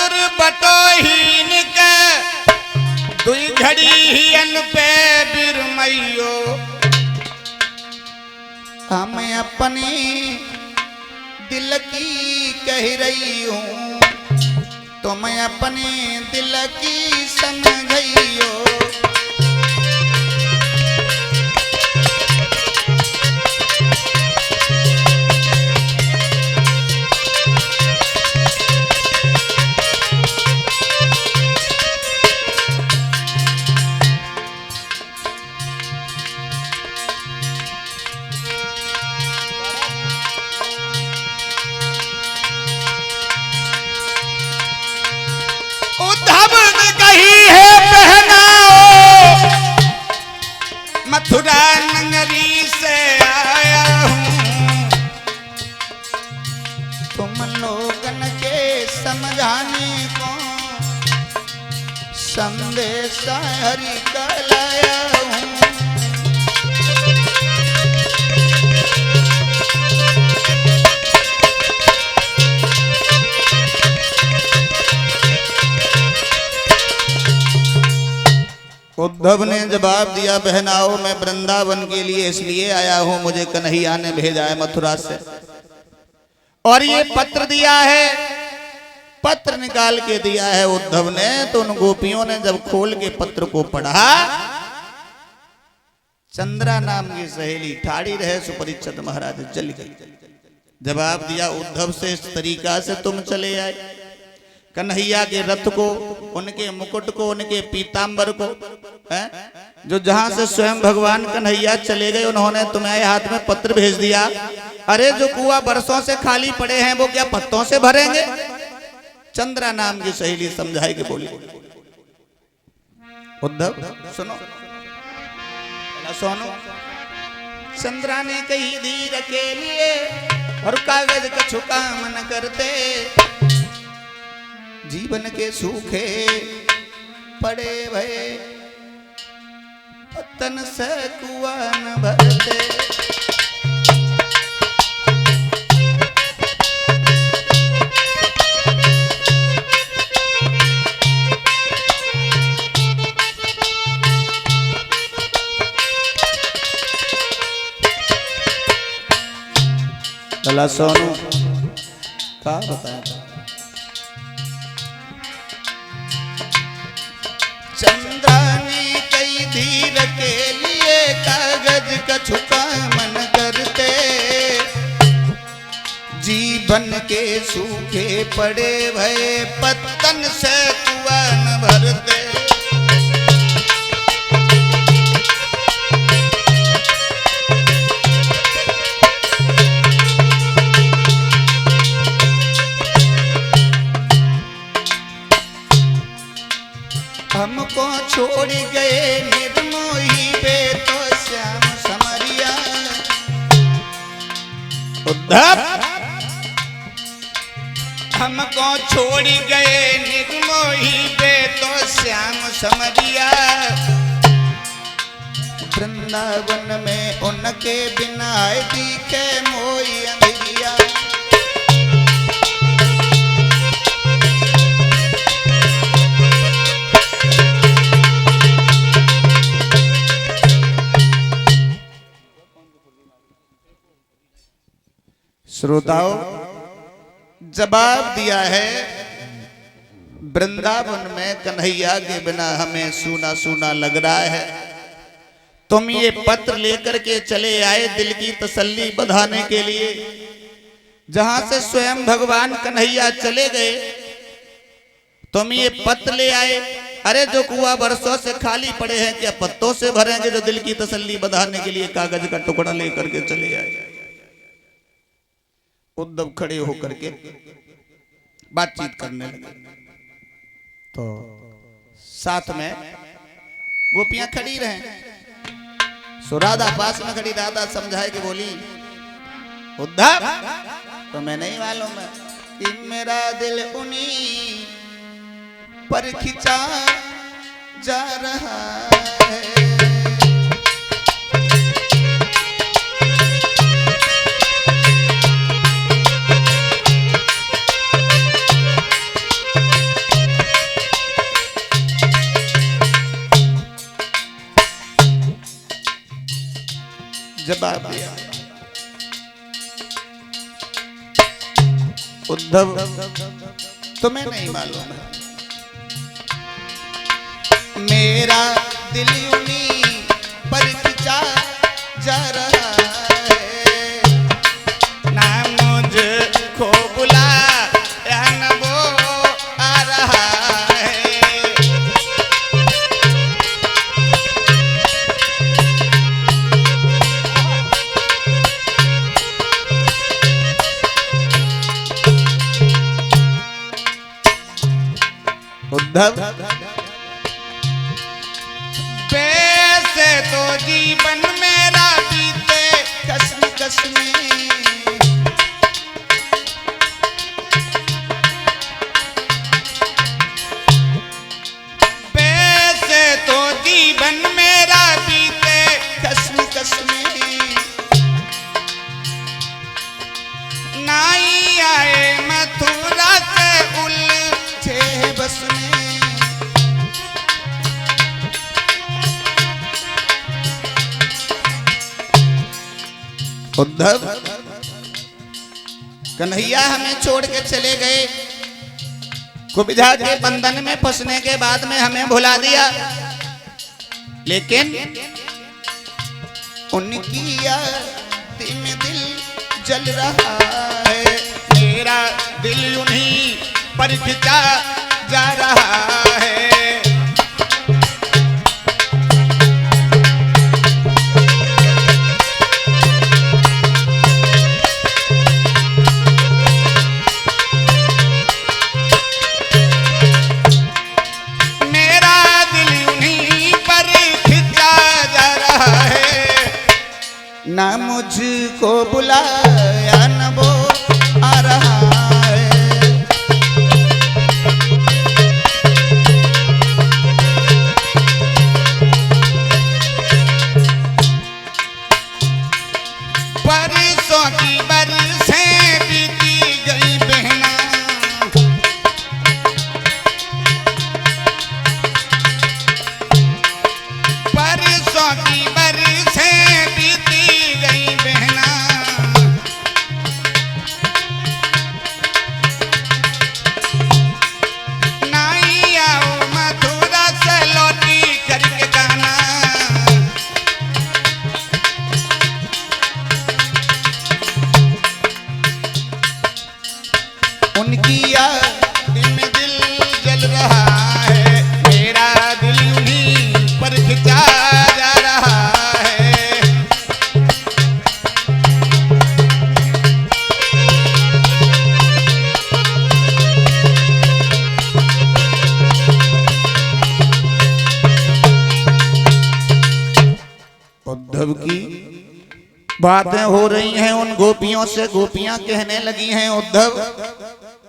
मधुर बटोहीन के दुई घड़ी हियन पे बिरमैयो। हम अपने दिल की कह रही हूँ, तुम अपने दिल की समझइयो। उद्धव ने कही है पहनाओ, मथुरा नगरी से आया हूँ। तुम लोगन के समझाने को संदेश हरि का लाया हूँ। उद्धव ने जवाब दिया, बहनाओ मैं वृंदावन के लिए इसलिए आया हूं, मुझे कन्हैया ने भेजा है मथुरा से, और ये पत्र दिया है। पत्र निकाल के दिया है उद्धव ने। तो उन गोपियों ने जब खोल के पत्र को पढ़ा, चंद्रा नाम की सहेली ठाड़ी रहे, सुपरीक्षित महाराज जल गई। जवाब दिया उद्धव से, इस तरीका से तुम चले आए, कन्हैया के रथ को, उनके मुकुट को, उनके पीतांबर को, जो जहां से स्वयं भगवान कन्हैया चले गए, उन्होंने तुम्हारे हाथ में पत्र भेज दिया। अरे जो कुआं बरसों से खाली पड़े हैं वो क्या पत्तों से भरेंगे? चंद्रा नाम की सहेली समझाई के बोली, उद्धव सुनो, सोनो, चंद्रा ने कही धीर के लिए और कागज कछु काम न करते, जीवन के सूखे पड़े भय पतन से कुआं न भरते। चला सोनू का बताया, चंद्रा ने कई धीर के लिए कागज कछु काम न करते, जीवन के सूखे पड़े भय पत्तन से कुआं न भरते। हमको छोड़ गए निर्मोही पे तो श्याम समरिया। उद्धव हमको छोड़ गए निर्मोही पे तो श्याम समरिया। वृंदावन में उनके बिना दिखे मोई अंधिया। श्रोताओं, जवाब दिया है, वृंदावन में कन्हैया के बिना हमें सूना सूना लग रहा है। तुम ये पत्र लेकर के चले आए दिल की तसल्ली बढ़ाने के लिए, जहां से स्वयं भगवान कन्हैया चले गए, तुम ये पत्र ले आए। अरे जो कुआं बरसों से खाली पड़े हैं क्या पत्तों से भरेंगे? जो दिल की तसल्ली बढ़ाने के लिए कागज का टुकड़ा लेकर के चले आए। उद्धव खड़े होकर के बातचीत करने लगे, तो साथ में गोपियां खड़ी रहे। सो राधा पास में खड़ी, राधा समझाए कि बोली, उद्धव तुम्हें नहीं मालूम है कि मेरा दिल उन्हीं पर खिंचा जा रहा है। जवाब दिया, उद्धव तुम्हें नहीं मालूम है, मेरा दिल यूं पर खिंचा जा रहा है, ना मुझको बुला या न वो आ रहा है। उद्धव वैसे तो जीवन मेरा बीते कसम कसम, वैसे तो जीवन मेरा बीते कसम कसम, नाई आए मथुरा से उलझे बस में। उद्धव कन्हैया हमें छोड़ के चले गए, कुबिधा के बंधन में फंसने के बाद में हमें भुला दिया, लेकिन उनकी याद में दिल जल रहा है, मेरा दिल उन्हीं पर खिंचा जा रहा है। मेरा दिल उन्हीं पर खिंचा जा रहा है, ना मुझको बुलाया न वो आ रहा है, बरसों की बरसें बीती गई बहना, बरसों की बरसें बीती गई बहना, नाई आओ मथुरा से लौटी करके गाना, उनकी याद में दिल जल रहा है, मेरा दिल उन्हीं पर खिंचा जा रहा है। उद्धव की बातें हो रही हैं उन गोपियों से, गोपियां कहने लगी हैं उद्धव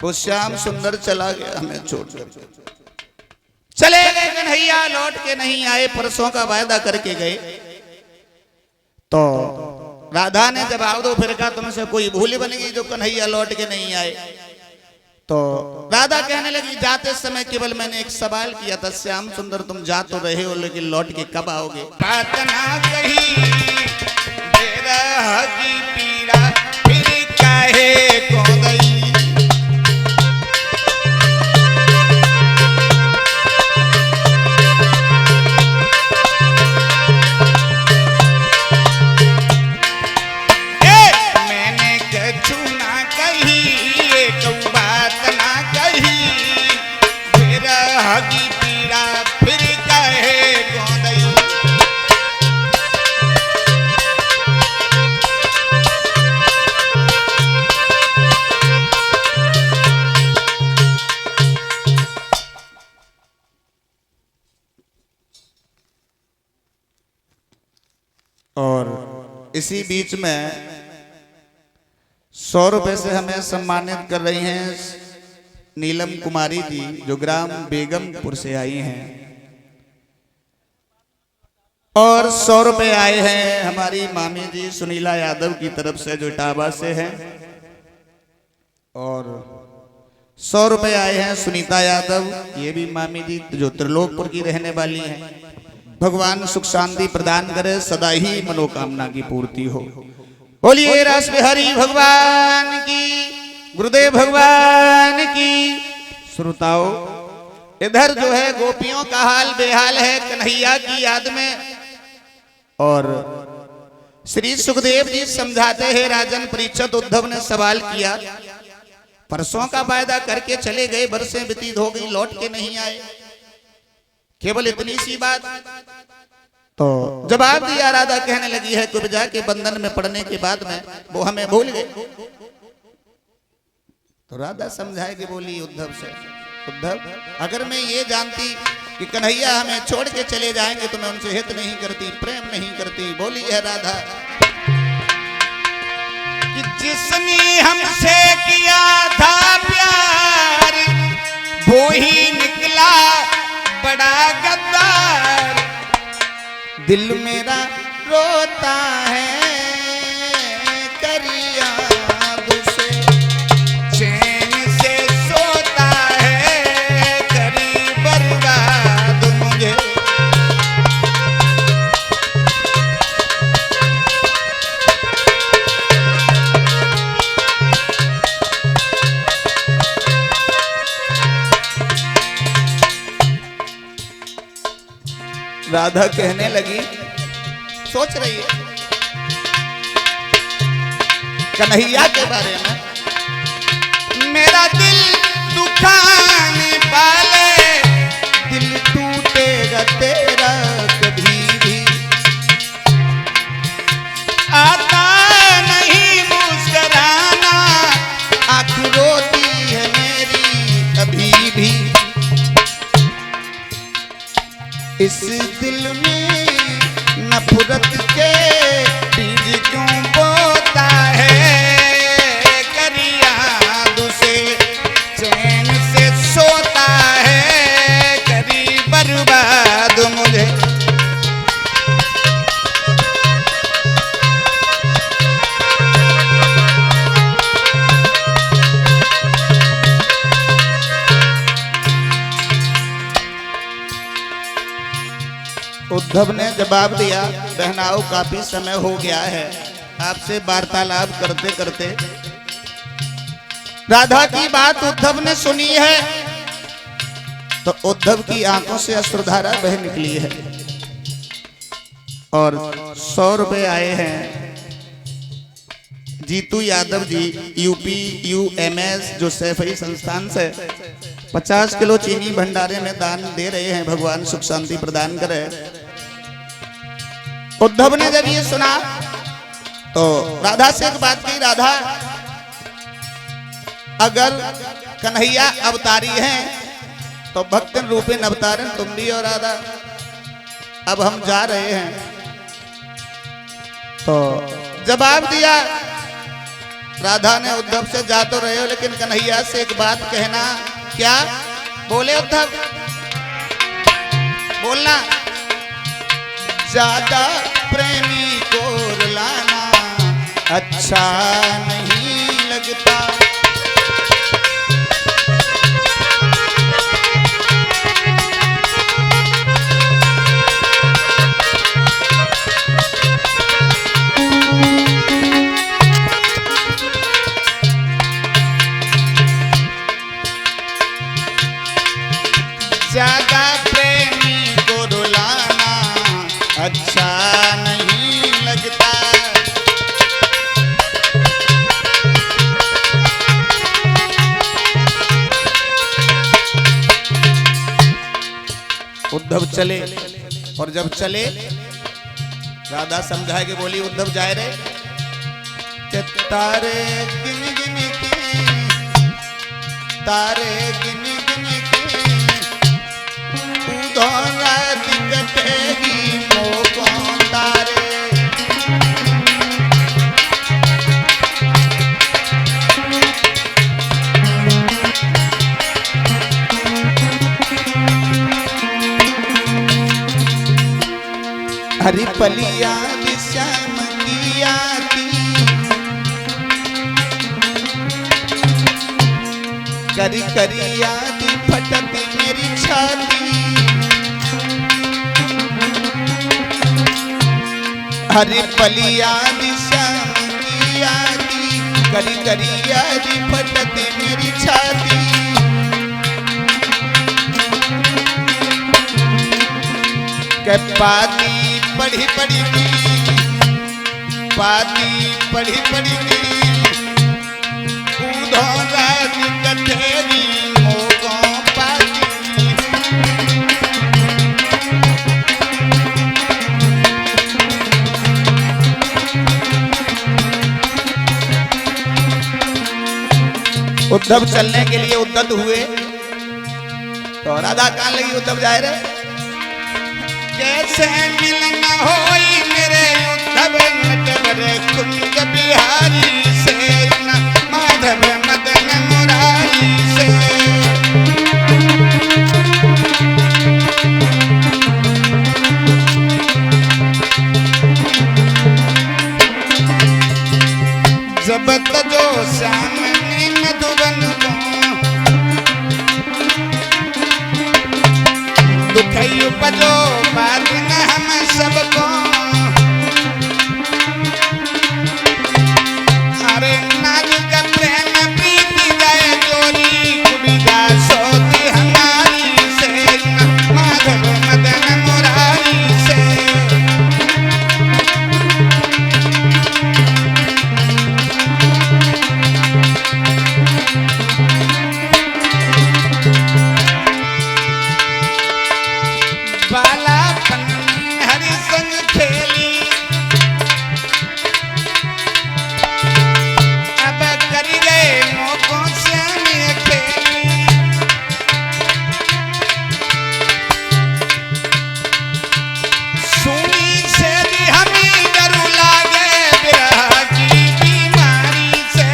वो श्याम सुंदर चला गया हमें छोड़ कर, चले गए कन्हैया, लौट के नहीं आए, परसों का वायदा करके गए। तो राधा ने जवाब दो फिर कहा तुमसे कोई भूल बन गई जो कन्हैया लौट के नहीं आए। तो राधा कहने लगी जाते समय केवल मैंने एक सवाल किया था, श्याम सुंदर तुम जा तो रहे हो लेकिन लौट के कब आओगे? बात ना कही बेरह की पीड़ा फिर काहे को गई, मैंने कछु ना कही एक बात ना कही, बेरह की पीड़ा फिर काहे को गई। और इसी बीच में 100 रुपए से हमें सम्मानित कर रही हैं नीलम कुमारी जी जो ग्राम बेगमपुर से आई हैं, और 100 रुपए आए हैं हमारी मामी जी सुनीला यादव की तरफ से जो इटावा से हैं, और 100 रुपए आए हैं सुनीता यादव, ये भी मामी जी जो त्रिलोकपुर की रहने वाली हैं। भगवान सुख शांति प्रदान करे, सदा ही मनोकामना की पूर्ति हो। बोलिए रस बिहारी भगवान की, गुरुदेव भगवान की। श्रोताओ, इधर जो है गोपियों का हाल बेहाल है कन्हैया की याद में। और श्री सुखदेव जी समझाते हैं, राजन परीक्षित, उद्धव ने सवाल किया, परसों का वायदा करके चले गए, बरसें व्यतीत हो गई, लौट के नहीं आए, केवल इतनी सी बात। तो जवाब दिया, राधा कहने लगी है कुब्जा के बंधन में पड़ने के बाद में वो हमें भूल गए। तो राधा समझाएगी, बोली उद्धव से, उद्धव अगर मैं ये जानती कि कन्हैया हमें छोड़ के चले जाएंगे तो मैं उनसे हित नहीं करती, प्रेम नहीं करती। बोली है राधा कि जिसने हमसे किया था प्यार वो ही निकला बड़ा गद्दार। दिल मेरा रोता है करिया से, चैन से सोता है, करी बर्बाद मुझे। राधा कहने लगी, सोच रही है कन्हैया के बारे में। मेरा दिल दुखाने वाले, दिल टूटेगा तेरा कभी भी, आता नहीं मुस्कुराना, आँख रोती है मेरी अभी भी। इस दिल में नफरत के बीज क्यों बोता है, करिया दूसरे चैन से सोता है, करी बर्बाद मुझे। उद्धव ने जवाब दिया, बहनाओं काफी समय हो गया है आपसे वार्तालाप करते करते। राधा की बात उद्धव ने सुनी है तो उद्धव की आंखों से अश्रुधारा बह निकली है। और 100 रुपए आए हैं जीतू यादव जी, यूपी UMS जो सैफई संस्थान से 50 किलो चीनी भंडारे में दान दे रहे हैं। भगवान सुख शांति प्रदान करे। उद्धव ने जब ये सुना तो राधा से एक बात की, राधा अगर कन्हैया अवतारी हैं तो भक्तन रूपेण अवतारण तुम भी और राधा। अब हम जा रहे हैं। तो जवाब दिया राधा ने उद्धव से, जा तो रहे हो लेकिन कन्हैया से एक बात कहना। क्या? बोले उद्धव, बोलना। ज्यादा प्रेमी को रुलाना अच्छा नहीं लगता। ज्यादा प्रेमी को रुलाना अच्छा नहीं लगता। उद्धव चले और जब चले राधा समझा के बोली, उद्धव जाए रे के तारे गिन गिन के, तारे गिन गिन के रात कटेगी मोकों तारे। हरी पलिया श्याम की आती, करी करी आती फटती मेरी छाती। हरि पलिया दिशा करी करी आदि फटती मेरी छाती। के पाती पढ़ी पढ़ी की पाती पढ़ी पढ़ी की कूदो राज कथेरी मोगो पाती। उद्धव चलने के लिए उद्यत हुए तो राधा कहां लगी उद्धव जाए रे। कैसे मिलना होई मेरे उद्धव नटवर कुंज बिहारी से माधव मदन मुरारी से। जब तजो श्याम मधुबन को दुखई उपजो बात न हम सबको। अरे नाजुक प्रेम प्रीति जाए जोरी कुबिजा सोती हमारी से माधव मदन मुरारी से। बालापन में हरि संग खेली अब कर गए मौकों से हमें खेली। सुनी से भी हमें डर लागे विरह की बीमारी से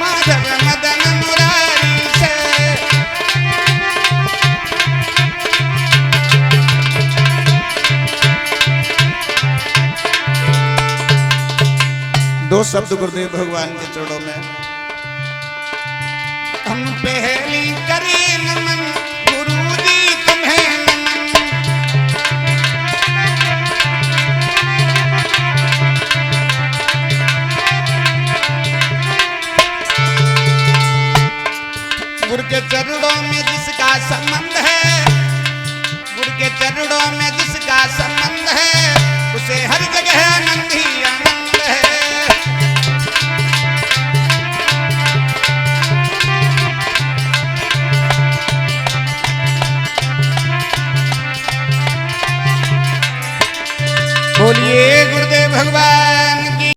माधव मदन मुरारी से। दो शब्द गुरुदेव भगवान के चरणों में। हम पहली करें नमन गुरु जी तुम्हें नमन। गुरु के चरणों में जिसका संबंध है गुरु के चरणों में जिसका संबंध है उसे हर जगह आनंद ही आनंद है। बोलिए गुरुदेव भगवान